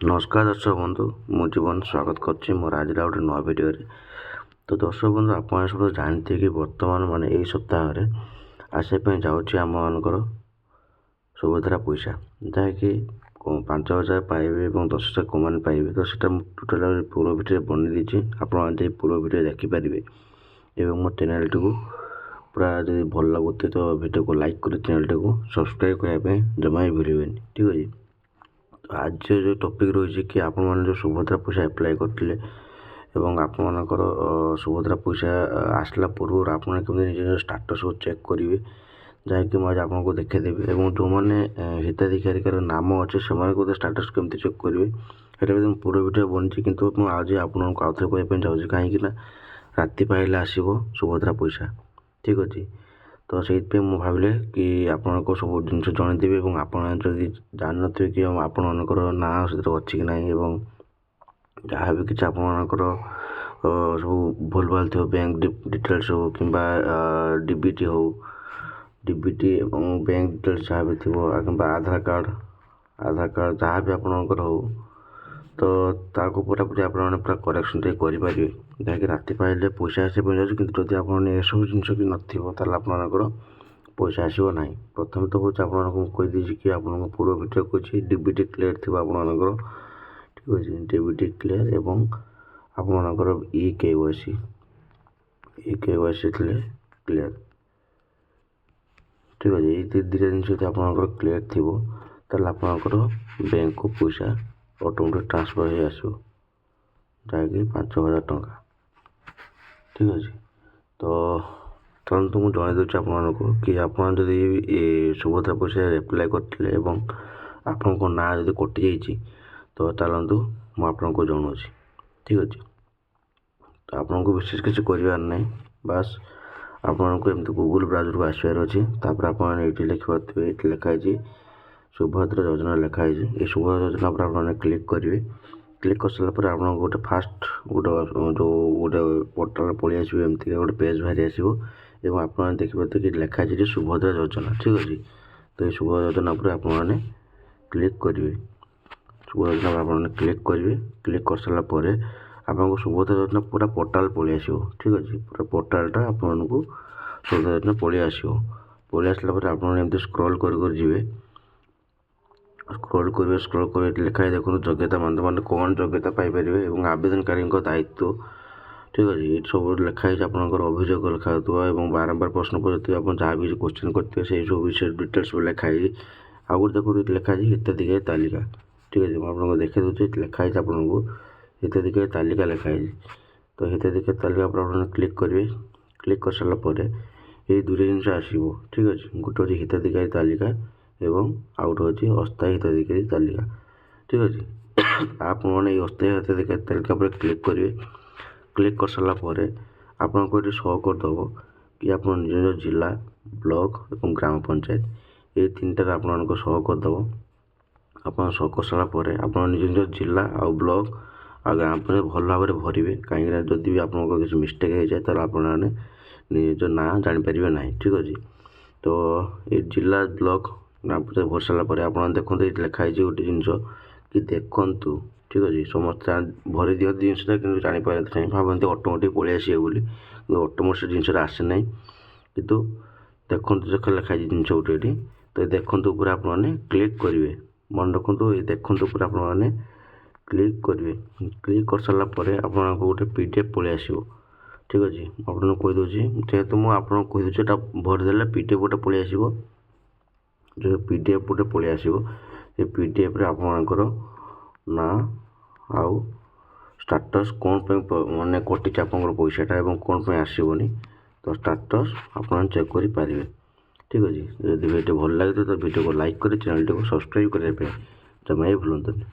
ନମସ୍କାର ଦର୍ଶକ ବନ୍ଧୁ, ମୁଁ ଜୀବନ ସ୍ୱାଗତ କରୁଛି ମୋର ଆଜିର ଗୋଟେ ନୂଆ ଭିଡ଼ିଓରେ। ତ ଦର୍ଶକ ବନ୍ଧୁ, ଆପଣ ସବୁ ଜାଣିଥିବେ କି ବର୍ତ୍ତମାନ ଏଇ ସପ୍ତାହରେ ଆସିବା ପାଇଁ ଯାଉଛି ଆମମାନଙ୍କର ସୁଭଦ୍ରା ପଇସା, ଯାହାକି 5,000 ପାଇବେ ଏବଂ 10,000 କୋଉମାନେ ପାଇବେ। ତ ସେଇଟା ମୁଁ ଟୋଟାଲ୍ ପୂର୍ବ ଭିଡ଼ିଓରେ ବନେଇ ଦେଇଛି, ଆପଣ ଯାଇ ପୂର୍ବ ଭିଡ଼ିଓ ଦେଖିପାରିବେ। ଏବଂ ମୋ ଚ୍ୟାନେଲ୍ଟିକୁ ପୁରା ଯଦି ଭଲ ଲାଗୁଥିବ ତ ଭିଡ଼ିଓକୁ ଲାଇକ୍ କରି ଚ୍ୟାନେଲ୍ଟିକୁ ସବସ୍କ୍ରାଇବ୍ କରିବା ପାଇଁ ଜମା ବି ଭୁଲିବେନି, ଠିକ୍ ଅଛି। ଆଜି ଯେଉଁ ଟପିକ୍ ରହିଛି କି ଆପଣମାନେ ଯେଉଁ ସୁଭଦ୍ରା ପଇସା ଆପ୍ଲାଏ କରିଥିଲେ ଏବଂ ଆପଣମାନଙ୍କର ସୁଭଦ୍ରା ପଇସା ଆସିଲା ପୂର୍ବରୁ ଆପଣ କେମିତି ନିଜ ଷ୍ଟାଟସ୍କୁ ଚେକ୍ କରିବେ, ଯାହାକି ମୁଁ ଆଜି ଆପଣଙ୍କୁ ଦେଖାଇଦେବି। ଏବଂ ଯେଉଁମାନେ ହିତାଧିକାରୀଙ୍କର ନାମ ଅଛି ସେମାନଙ୍କୁ ଷ୍ଟାଟସ୍ କେମିତି ଚେକ୍ କରିବେ ସେଇଟା ବି ମୁଁ ପୂର୍ବ ଭିଡ଼ିଓ ବନିଛି, କିନ୍ତୁ ମୁଁ ଆଜି ଆପଣଙ୍କୁ ଆଉଥରେ କହିବା ପାଇଁ ଚାହୁଁଛି, କାହିଁକିନା ରାତି ପାଇଲେ ଆସିବ ସୁଭଦ୍ରା ପଇସା, ଠିକ୍ ଅଛି। ତ ସେଇଥିପାଇଁ ମୁଁ ଭାବିଲେ କି ଆପଣଙ୍କୁ ସବୁ ଜିନିଷ ଜଣେଇଦେବି ଏବଂ ଆପଣ ଯଦି ଜାଣିନଥିବେ କି ଆପଣମାନଙ୍କର ନାଁ ସେଥିରେ ଅଛି କି ନାହିଁ ଏବଂ ଯାହା ବି କିଛି ଆପଣମାନଙ୍କର ସବୁ ଭୁଲ ଭାଲ ଥିବ, ବ୍ୟାଙ୍କ ଡିଟେଲ୍ସ ହେଉ କିମ୍ବା ଡିବିଟି ହେଉ, ଡିବିଟି ଏବଂ ବ୍ୟାଙ୍କ ଡିଟେଲ୍ସ ଯାହା ବି ଥିବ କିମ୍ବା ଆଧାର କାର୍ଡ଼ ଯାହା ବି ଆପଣଙ୍କର ହେଉ, ତ ତାକୁ ପୁରାପୁରି ଆପଣମାନେ ପୁରା କରେକ୍ସନ୍ ଟିକେ କରିପାରିବେ, ଯାହାକି ରାତି ପାଇଲେ ପଇସା ଆସିବା ପାଇଁ ଯାଉଛି। କିନ୍ତୁ ଯଦି ଆପଣ ଏସବୁ ଜିନିଷ ବି ନଥିବ ତାହେଲେ ଆପଣମାନଙ୍କର ପଇସା ଆସିବ ନାହିଁ। ପ୍ରଥମେ ତ ହେଉଛି ଆପଣମାନଙ୍କୁ ମୁଁ କହିଦେଇଛି କି ଆପଣଙ୍କୁ ପୂର୍ବ ଭିଡ଼ିଓ କହିଛି ଡିବିଟି କ୍ଲିୟର ଥିବ ଆପଣମାନଙ୍କର, ଠିକ୍ ଅଛି। ଡିବିଟି କ୍ଲିୟର ଏବଂ ଆପଣମାନଙ୍କର EKYC ଥିଲେ କ୍ଲିୟର, ଠିକ୍ ଅଛି। ଏଇ ଦୁଇଟା ଜିନିଷ ଯଦି ଆପଣଙ୍କର କ୍ଲିୟର ଥିବ ତାହେଲେ ଆପଣଙ୍କର ବ୍ୟାଙ୍କକୁ ପଇସା ଅଟୋମେଟିକ୍ ଟ୍ରାନ୍ସଫର୍ ହେଇ ଆସିବ, ଯାହାକି 5,000 ଟଙ୍କା, ଠିକ୍ ଅଛି। ତ ଚାଲନ୍ତୁ ମୁଁ ଜଣାଇ ଦେଉଛି ଆପଣମାନଙ୍କୁ କି ଆପଣ ଯଦି ସୁଭଦ୍ରା ପଇସା ଆପ୍ଲାଏ କରିଥିଲେ ଏବଂ ଆପଣଙ୍କ ନାଁ ଯଦି କଟିଯାଇଛି ତ ଚାଲନ୍ତୁ ମୁଁ ଆପଣଙ୍କୁ ଜଣାଉଛି, ଠିକ୍ ଅଛି। ତ ଆପଣଙ୍କୁ ବିଶେଷ କିଛି କରିବାର ନାହିଁ, ବାସ୍ ଆପଣଙ୍କୁ ଏମିତି ଗୁଗୁଲ୍ ବ୍ରାଉଜର୍କୁ ଆସିବାର ଅଛି। ତାପରେ ଆପଣ ଏଇଠି ଲେଖିପାରୁଥିବେ, ଏଇଠି ଲେଖା ହେଇଛି ସୁଭଦ୍ରା ଯୋଜନା ଲେଖା ହେଇଛି। এই ସୁଭଦ୍ରା ଯୋଜନା ଉପରେ ଆପଣମାନେ କ୍ଲିକ୍ କରିବେ। କ୍ଲିକ୍ କରିସାରିଲା ପରେ ଆପଣଙ୍କୁ ଗୋଟେ ଫାଷ୍ଟ ଗୋଟେ ପୋର୍ଟାଲ୍ ପଳେଇ ଆସିବ, ଏମିତିକା ଗୋଟେ ପେଜ୍ ବାହାରି ଆସିବ ଏବଂ ଆପଣମାନେ ଦେଖିପାରୁଥିବେ କି ଲେଖା ହେଇଛି ସୁଭଦ୍ରା ଯୋଜନା, ଠିକ୍ ଅଛି। ତ এই ସୁଭଦ୍ରା ଯୋଜନା ଉପରେ ଆପଣମାନେ କ୍ଲିକ୍ କରିବେ। ସୁଭଦ୍ରା ଯୋଜନା ଆପଣମାନେ କ୍ଲିକ୍ କରିବେ। କ୍ଲିକ୍ କରିସାରିଲା ପରେ ଆପଣଙ୍କୁ ସୁଭଦ୍ରା ଯୋଜନା ପୁରା ପୋର୍ଟାଲ୍ ପଳେଇ ଆସିବ, ଠିକ୍ ଅଛି। ପୁରା ପୋର୍ଟାଲ୍ଟା ଆପଣଙ୍କୁ ସୁଭଦ୍ରା ଯୋଜନା ପଳେଇ ଆସିବ। ପଳେଇ ଆସିଲା ପରେ ଆପଣମାନେ ଏମିତି ସ୍କ୍ରୋଲ୍ କରି ଯିବେ। ସ୍କ୍ରୋଲ୍ କରିବେ ଏଠି ଲେଖା ହେଇଛି ଦେଖନ୍ତୁ ଯୋଗ୍ୟତା ମାনଦଣ୍ଡ କ'ଣ ଯୋଗ୍ୟତା ପାଇପାରିବେ ଏବଂ ଆବେଦନକାରୀଙ୍କ ଦାୟିତ୍ୱ, ଠିକ୍ ଅଛି। ଏଇଠି ସବୁ ଲେଖା ହେଇଛି ଆପଣଙ୍କର ଅଭିଯୋଗ ଲେଖା ହେଉଥିବ ଏବଂ ବାରମ୍ବାର ପ୍ରଶ୍ନ ପଚାରୁଥିବେ, ଆପଣ ଯାହା ବି କୋଶ୍ଚିନ୍ କରିଥିବେ ସେଇ ସବୁ ବିଷୟରେ ଡିଟେଲ୍ସ ଲେଖା ହେଇଛି। ଆଉ ଗୋଟେ ଦେଖନ୍ତୁ ଏଠି ଲେଖା ହେଇଛି ହିତାଧିକାରୀ ତାଲିକା, ଠିକ୍ ଅଛି। ମୁଁ ଆପଣଙ୍କୁ ଦେଖାଇ ଦେଉଛି, ଏଠି ଲେଖା ହେଇଛି ଆପଣଙ୍କୁ ହିତାଧିକାରୀ ତାଲିକା ଲେଖା ହେଇଛି। ତ ହିତାଧିକାରୀ ତାଲିକା ଉପରେ ଆପଣ କ୍ଲିକ୍ କରିବେ। କ୍ଲିକ୍ କରିସାରିଲା ପରେ ଏଇ ଦୁଇଟା ଜିନିଷ ଆସିବ, ଠିକ୍ ଅଛି। ଗୋଟେ ହେଉଛି ହିତାଧିକାରୀ ତାଲିକା ଏବଂ ଆଉ ଗୋଟେ ହେଉଛି ଅସ୍ଥାୟୀ ହିତାଧିକାରୀ ତାଲିକା, ଠିକ୍ ଅଛି। ଆପଣମାନେ ଏଇ ଅସ୍ଥାୟୀ ହିତାଧିକାରୀ ତାଲିକା ଉପରେ କ୍ଲିକ୍ କରିବେ। କ୍ଲିକ୍ କରିସାରିଲା ପରେ ଆପଣଙ୍କୁ ଏଠି ଶୋ କରିଦେବ କି ଆପଣ ନିଜ ନିଜ ଜିଲ୍ଲା, ବ୍ଲକ୍ ଏବଂ ଗ୍ରାମ ପଞ୍ଚାୟତ ଏଇ ତିନିଟାରେ ଆପଣମାନଙ୍କୁ ଶୋ କରିଦେବ। ଆପଣ ଶୋ କରିସାରିଲା ପରେ ଆପଣ ନିଜ ନିଜ ଜିଲ୍ଲା ଆଉ ବ୍ଲକ୍ ଆଉ ଗ୍ରାମ ପଞ୍ଚାୟତ ଭଲ ଭାବରେ ଭରିବେ, କାହିଁକିନା ଯଦି ବି ଆପଣଙ୍କର କିଛି ମିଷ୍ଟେକ୍ ହେଇଯାଏ ତାହେଲେ ଆପଣମାନେ ନିଜ ନାଁ ଜାଣିପାରିବେ ନାହିଁ, ଠିକ୍ ଅଛି। ତ ଏଇ ଜିଲ୍ଲା, ବ୍ଲକ୍, ଗ୍ରାମ ପଞ୍ଚାୟତ ଭରି ସାରିଲା ପରେ ଆପଣ ଦେଖନ୍ତୁ ଏଇଠି ଲେଖା ହେଇଛି ଗୋଟେ ଜିନିଷ କି ଦେଖନ୍ତୁ, ଠିକ୍ ଅଛି। ସମସ୍ତେ ଭରି ଦିଅନ୍ତି ଜିନିଷଟା କିନ୍ତୁ ଜାଣିପାରନ୍ତି ନାହିଁ, ଭାବନ୍ତି ଅଟୋମେଟିକ୍ ପଳେଇ ଆସିବ ବୋଲି, କିନ୍ତୁ ଅଟୋମେଟିକ୍ ସେ ଜିନିଷଟା ଆସେ ନାହିଁ। କିନ୍ତୁ ଦେଖନ୍ତୁ ଲେଖା ହେଇଛି ଜିନିଷ ଗୋଟେ ଏଠି, ତ ଦେଖନ୍ତୁ ଉପରେ ଆପଣମାନେ କ୍ଲିକ୍ କରିବେ। ମନେ ରଖନ୍ତୁ ଏଇ ଦେଖନ୍ତୁ ଉପରେ ଆପଣମାନେ କ୍ଲିକ୍ କରିବେ। କ୍ଲିକ୍ କରିସାରିଲା ପରେ ଆପଣଙ୍କୁ ଗୋଟେ PDF ପଳେଇ ଆସିବ, ଠିକ୍ ଅଛି। ମୁଁ ଆପଣଙ୍କୁ କହିଦେଉଛି, ଯେହେତୁ ମୁଁ ଆପଣଙ୍କୁ କହିଦେଉଛି ଏଇଟା ଭରିଦେଲେ PDF ଗୋଟେ ପଳେଇ ଆସିବ। ଯେଉଁ PDF ଗୋଟେ ପଳେଇ ଆସିବ, ସେ PDFରେ ଆପଣଙ୍କର ନାଁ ଆଉ ଷ୍ଟାଟସ୍ କ'ଣ ପାଇଁ କଟିଛି ଆପଣଙ୍କର ପଇସାଟା ଏବଂ କ'ଣ ପାଇଁ ଆସିବନି, ତ ଷ୍ଟାଟସ୍ ଆପଣ ଚେକ୍ କରିପାରିବେ, ଠିକ୍ ଅଛି। ଯଦି ଭିଡ଼ିଓ ଭଲ ଲାଗିଥିବ ତ ଭିଡ଼ିଓକୁ ଲାଇକ୍ କରି ଚ୍ୟାନେଲ୍ଟିକୁ ସବସ୍କ୍ରାଇବ୍ କରିବା ପାଇଁ ଜମା ବି ଭୁଲନ୍ତୁନି।